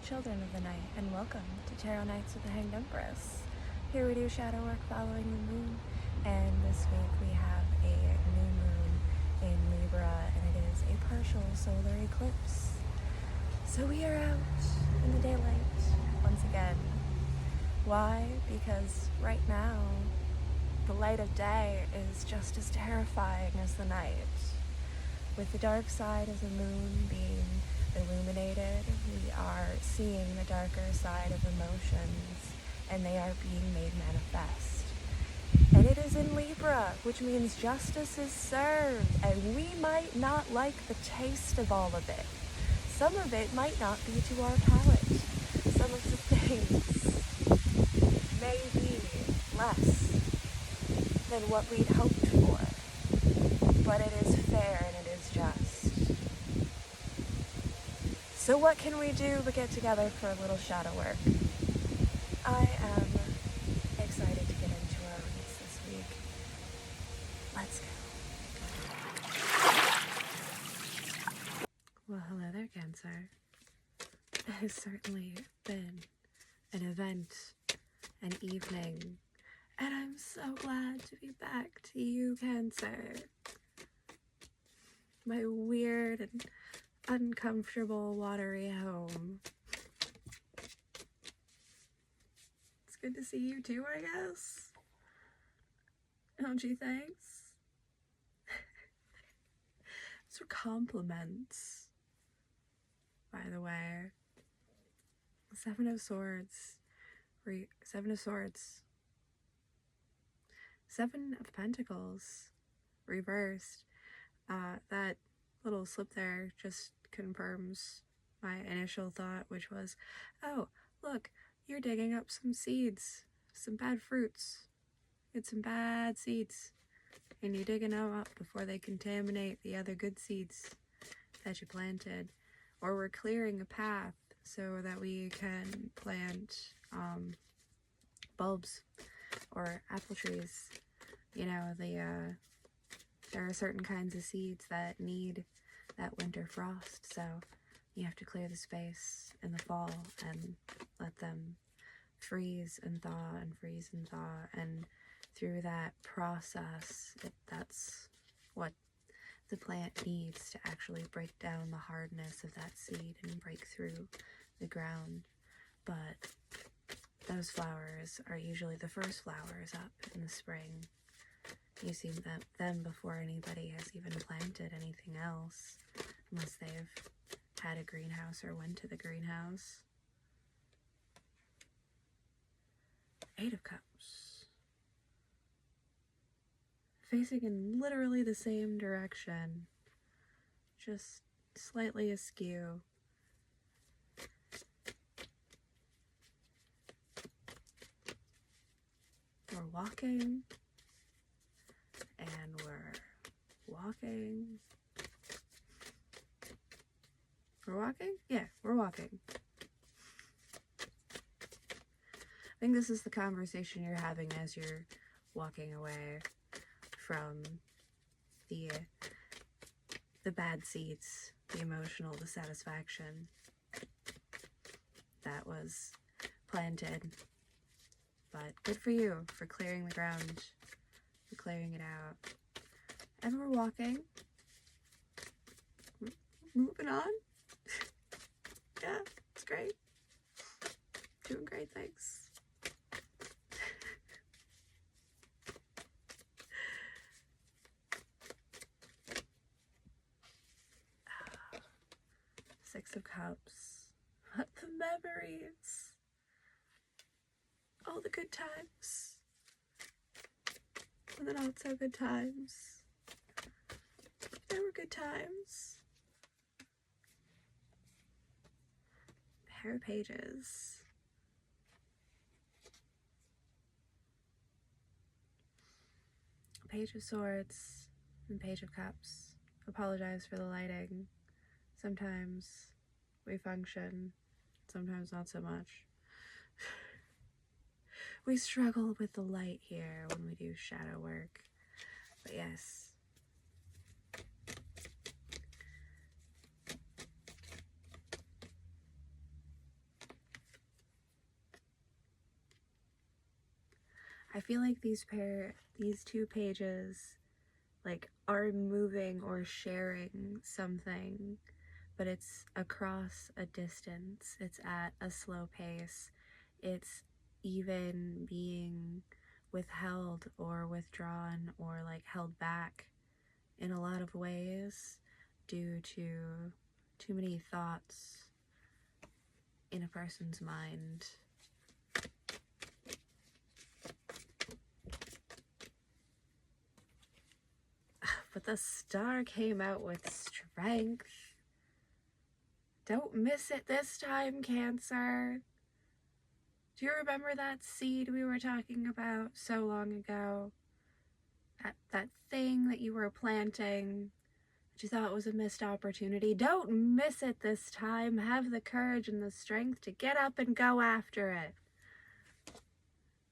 children of the night, and welcome to Tarot Nights with the Hanged Empress. Here we do shadow work following the moon, and this week we have a new moon in Libra, and it is a partial solar eclipse. So we are out in the daylight once again. Why? Because right now, the light of day is just as terrifying as the night. With the dark side of the moon being illuminated, we are seeing the darker side of emotions, and they are being made manifest. And it is in Libra, which means justice is served, and we might not like the taste of all of it. Some of it might not be to our palate. Some of the things may be less than what we'd hoped for, but it is fair and it is just. So what can we do but get together for a little shadow work? I am excited to get into our reads this week. Let's go. Well, hello there, Cancer. It has certainly been an event, an evening, and I'm so glad to be back to you, Cancer. My weird and uncomfortable watery home. It's good to see you too, I guess. Don't you think? These are compliments, by the way. Seven of Swords. Seven of Pentacles. Reversed. That little slip there just confirms my initial thought, which was, oh, look, you're digging up some seeds, some bad fruits. It's some bad seeds, and you're digging them up before they contaminate the other good seeds that you planted. Or we're clearing a path so that we can plant bulbs or apple trees. You know, there are certain kinds of seeds that need that winter frost, so you have to clear the space in the fall and let them freeze and thaw and freeze and thaw, and through that process, that's what the plant needs to actually break down the hardness of that seed and break through the ground. But those flowers are usually the first flowers up in the spring. You see them before anybody has even planted anything else, unless they've had a greenhouse or went to the greenhouse. Eight of Cups. Facing in literally the same direction, just slightly askew. We're walking. And we're walking. We're walking? Yeah, we're walking. I think this is the conversation you're having as you're walking away from the bad seeds, the emotional dissatisfaction that was planted. But good for you for clearing the ground, for clearing it out. And we're walking. Moving on. Yeah, it's great. Doing great things. Six of Cups. What the memories. All the good times. And the not so good times. There were good times. Pair of Pages. Page of Swords and Page of Cups. Apologize for the lighting. Sometimes we function, sometimes not so much. We struggle with the light here when we do shadow work. But yes. I feel like these two pages like are moving or sharing something, but it's across a distance. It's at a slow pace. It's even being withheld or withdrawn or like held back in a lot of ways due to too many thoughts in a person's mind. But the star came out with strength. Don't miss it this time, Cancer. Do you remember that seed we were talking about so long ago? That thing that you were planting that you thought was a missed opportunity? Don't miss it this time. Have the courage and the strength to get up and go after it.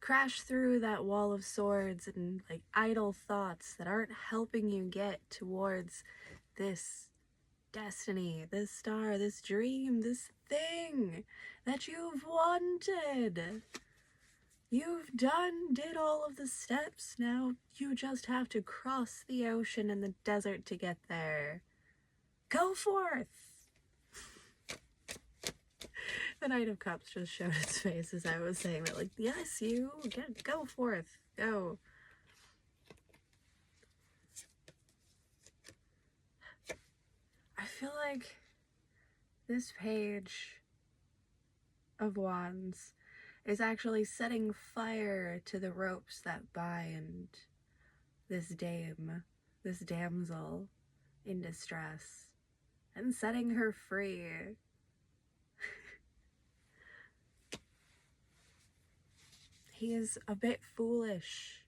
Crash through that wall of swords and like idle thoughts that aren't helping you get towards this destiny, this star, this dream, this thing that you've wanted. You've did all of the steps. Now you just have to cross the ocean and the desert to get there. Go forth! The Knight of Cups just showed its face as I was saying that, like, yes, you, go forth, go. I feel like this page of Wands is actually setting fire to the ropes that bind this damsel in distress, and setting her free. He is a bit foolish.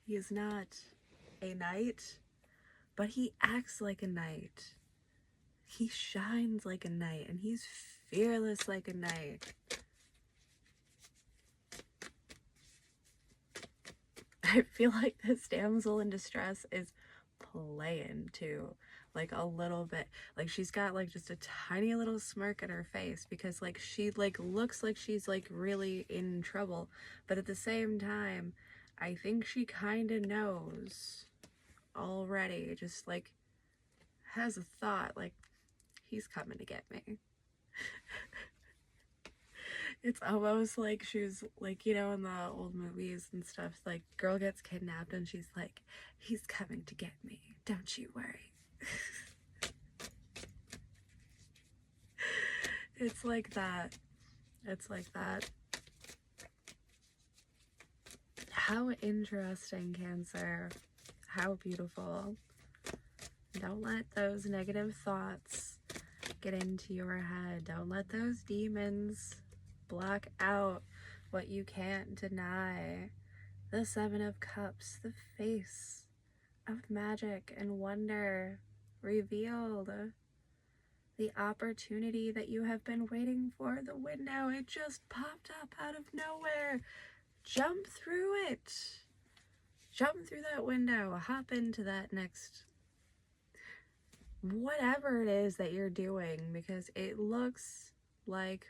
He is not a knight, but he acts like a knight. He shines like a knight, and he's fearless like a knight. I feel like this damsel in distress is playing too, like a little bit. Like she's got like just a tiny little smirk on her face because like she like looks like she's like really in trouble, but at the same time I think she kind of knows already, just like has a thought like he's coming to get me. It's almost like she was like, you know, in the old movies and stuff, like girl gets kidnapped and she's like, he's coming to get me, don't you worry. It's like that. It's like that. How interesting, Cancer. How beautiful. Don't let those negative thoughts get into your head. Don't let those demons block out what you can't deny. The Seven of Cups, the face of magic and wonder revealed. The opportunity that you have been waiting for, the window, it just popped up out of nowhere. Jump through it. Jump through that window. Hop into that next whatever it is that you're doing, because it looks like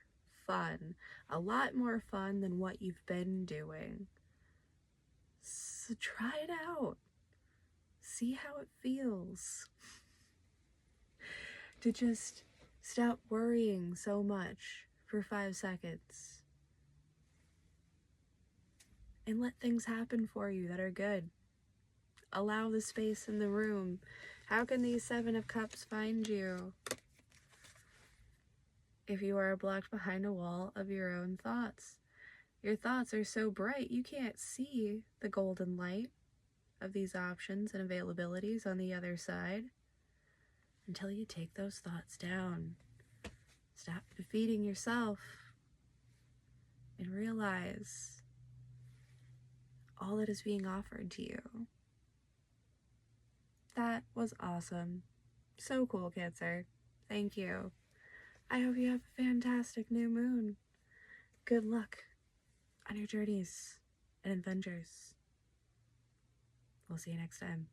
fun. A lot more fun than what you've been doing. So try it out. See how it feels. To just stop worrying so much for 5 seconds and let things happen for you that are good. Allow the space in the room. How can these Seven of Cups find you if you are blocked behind a wall of your own thoughts? Your thoughts are so bright you can't see the golden light of these options and availabilities on the other side until you take those thoughts down. Stop defeating yourself and realize all that is being offered to you. That was awesome. So cool, Cancer. Thank you. I hope you have a fantastic new moon. Good luck on your journeys and adventures. We'll see you next time.